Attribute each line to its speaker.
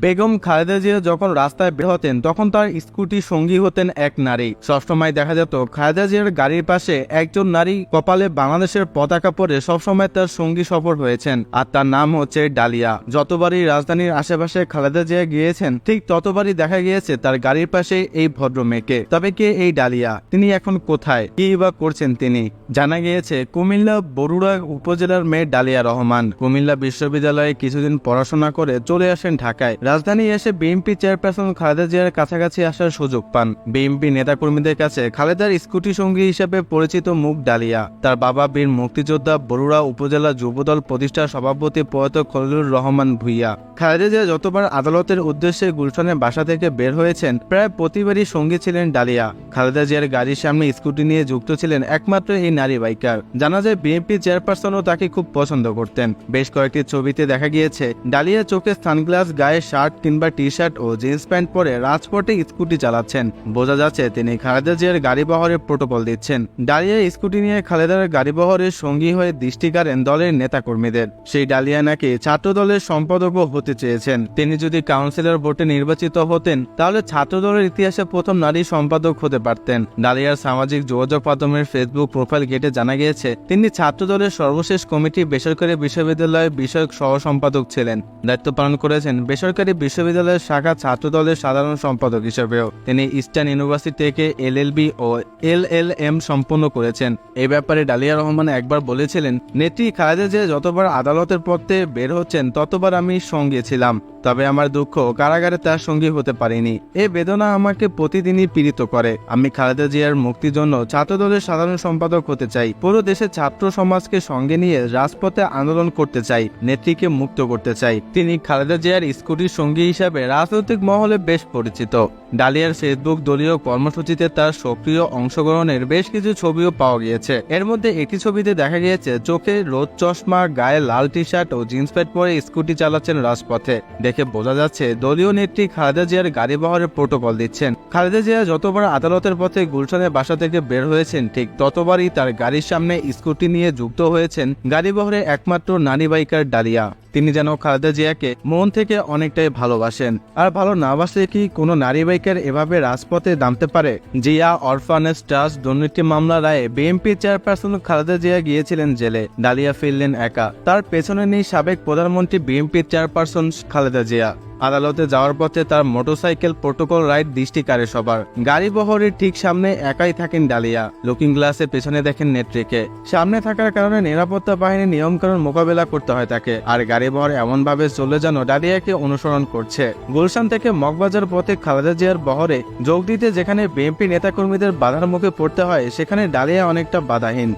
Speaker 1: বেগম খালেদা জিয়া যখন রাস্তায় বের হতেন তখন তার স্কুটি সঙ্গী হতেন এক নারী। সবসময় দেখা যেত খালেদা জিয়ার গাড়ির পাশে একজন নারী কপালে বাংলাদেশের পতাকা পরে সবসময় তার সঙ্গী সফর হয়েছেন, আর তার নাম হচ্ছে ডালিয়া। যতবারই রাজধানীর আশেপাশে খালেদা জিয়া গিয়েছেন ঠিক ততবারই দেখা গিয়েছে তার গাড়ির পাশে এই ভদ্র মেয়েকে। তবে কে এই ডালিয়া, তিনি এখন কোথায়, কি বা করছেন তিনি? জানা গিয়েছে কুমিল্লা বরুড়া উপজেলার মেয়ে ডালিয়া রহমান কুমিল্লা বিশ্ববিদ্যালয়ে কিছুদিন পড়াশোনা করে চলে আসেন ঢাকায়। রাজধানী এসে বিএনপি চেয়ারপারসন খালেদা জিয়ার কাছাকাছি আসার সুযোগ পান। বিএনপি নেতাকর্মীদের কাছে খালেদার স্কুটি সঙ্গী হিসেবে পরিচিত মুখ ডালিয়া। তার বাবা বীর মুক্তিযোদ্ধা বরুড়া উপজেলা যুবদল প্রতিষ্ঠা সভাপতি প্রয়াত খলিলুর রহমান ভূঁইয়া। খালেদা জিয়া যতবার আদালতের উদ্দেশ্যে গুলশানের বাসা থেকে বের হয়েছেন প্রায় প্রতিবারই সঙ্গী ছিলেন ডালিয়া। খালেদা জিয়ার গাড়ির সামনে স্কুটি নিয়ে যুক্ত ছিলেন একমাত্র এই নারী বাইকার। জানা যায় বিএনপি চেয়ারপারসনও তাকে খুব পছন্দ করতেন। বেশ কয়েকটি ছবিতে দেখা গিয়েছে ডালিয়া চোখে সানগ্লাস, গায়ে শার্ট কিংবা টি শার্ট ও জিন্স প্যান্ট পরে রাজপথে স্কুটি চালাচ্ছেন। বোঝা যাচ্ছে তিনি খালেদা জিয়ার গাড়ি বহরের প্রোটোকল দিচ্ছেন। ডালিয়া স্কুটি নিয়ে খালেদার গাড়ি বহরের সঙ্গী হয়ে দৃষ্টি কাড়েন দলের নেতাকর্মীদের। সেই ডালিয়া নাকি ছাত্র দলের সম্পাদকও হতে চেয়েছেন। তিনি যদি কাউন্সিলর ভোটে নির্বাচিত হতেন তাহলে ছাত্র দলের ইতিহাসে প্রথম নারী সম্পাদক হতে পারতেন। ডালিয়ার সামাজিক যোগাযোগ মাধ্যমের ফেসবুক প্রোফাইল ঘেটে জানা গিয়েছে তিনি ছাত্র দলের সর্বশেষ কমিটি বেসরকারি বিশ্ববিদ্যালয় বিষয়ক সহ সম্পাদক ছিলেন। দায়িত্ব পালন করেছেন বেসরকারি বিশ্ববিদ্যালয়ের শাখা ছাত্র দলের সাধারণ সম্পাদক হিসেবেও। তিনি ইস্টার্ন ইউনিভার্সিটি থেকে এলএলবি ও এলএলএম সম্পন্ন করেছেন। এই ব্যাপারে ডালিয়া রহমান একবার বলেছিলেন, নেত্রী খালেদা জিয়া যতবার আদালতের পথে বের হচ্ছেন ততবার আমি সঙ্গে ছিলাম, তবে আমার দুঃখ কারাগারে তার সঙ্গী হতে পারিনি। এই বেদনা আমাকে প্রতিদিনই পীড়িত করে। আমি খালেদা জিয়ার মুক্তির জন্য ছাত্র দলের সাধারণ সম্পাদক হতে চাই। পুরো দেশের ছাত্র সমাজকে সঙ্গে নিয়ে রাজপথে আন্দোলন করতে চাই, নেত্রীকে মুক্ত করতে চাই। তিনি খালেদা জিয়ার স্কুটির সঙ্গী হিসাবে রাজনৈতিক মহলে বেশ পরিচিত। ডালিয়ার ফেসবুক দলীয় কর্মসূচিতে তার সক্রিয় অংশগ্রহণের বেশ কিছু ছবিও পাওয়া গিয়েছে। এর মধ্যে একটি ছবিতে দেখা গিয়েছে চোখে রোদ চশমা, গায়ে লাল টি শার্ট ও জিন্স প্যান্ট পরে স্কুটি চালাচ্ছেন রাজপথে। দেখে বোঝা যাচ্ছে দলীয় নেত্রী খালেদা জিয়ার গাড়ি বহরের প্রোটোকল দিচ্ছেন। খালেদা জিয়া যতবার আদালতের পথে গুলশানের বাসা থেকে বের হয়েছেন ঠিক ততবারই তার গাড়ির সামনে স্কুটি নিয়ে যুক্ত হয়েছেন গাড়ি বহরের একমাত্র নারী বাইকার ডালিয়া। তিনি যেন খালেদা জিয়াকে মন থেকে অনেকটাই ভালোবাসেন। আর ভালো না বাসলে কি কোনো নারী বাইকার এভাবে রাজপথে নামতে পারে? জিয়া অরফানেজ ট্রাস্ট দুর্নীতি মামলা রায়ে বিএনপি চেয়ারপারসন খালেদা জিয়া গিয়েছিলেন জেলে। ডালিয়া ফিরলেন একা। তার পেছনে নেই সাবেক প্রধানমন্ত্রী বিএনপি চেয়ারপারসন খালেদা জিয়া। আদালতে যাওয়ার পথে তার মোটরসাইকেল প্রোটোকল রাইড দৃষ্টি কাড়ে সবার। গাড়ি বহরের ঠিক সামনে একাই থাকেন ডালিয়া। লুকিং গ্লাসে পেছনে দেখেন নেত্রীকে। সামনে থাকার কারণে নিরাপত্তা বাহিনীর নিয়মকানুন মোকাবেলা করতে হয় তাকে। আর গাড়ি বহর এমন ভাবে চলে যেন ডালিয়াকে অনুসরণ করছে। গুলশান থেকে মগবাজার পথে খালেদা জিয়ার বহরে যোগ দিতে যেখানে বিএনপি নেতাকর্মীদের বাধার মুখে পড়তে হয় সেখানে ডালিয়া অনেকটা বাধাহীন।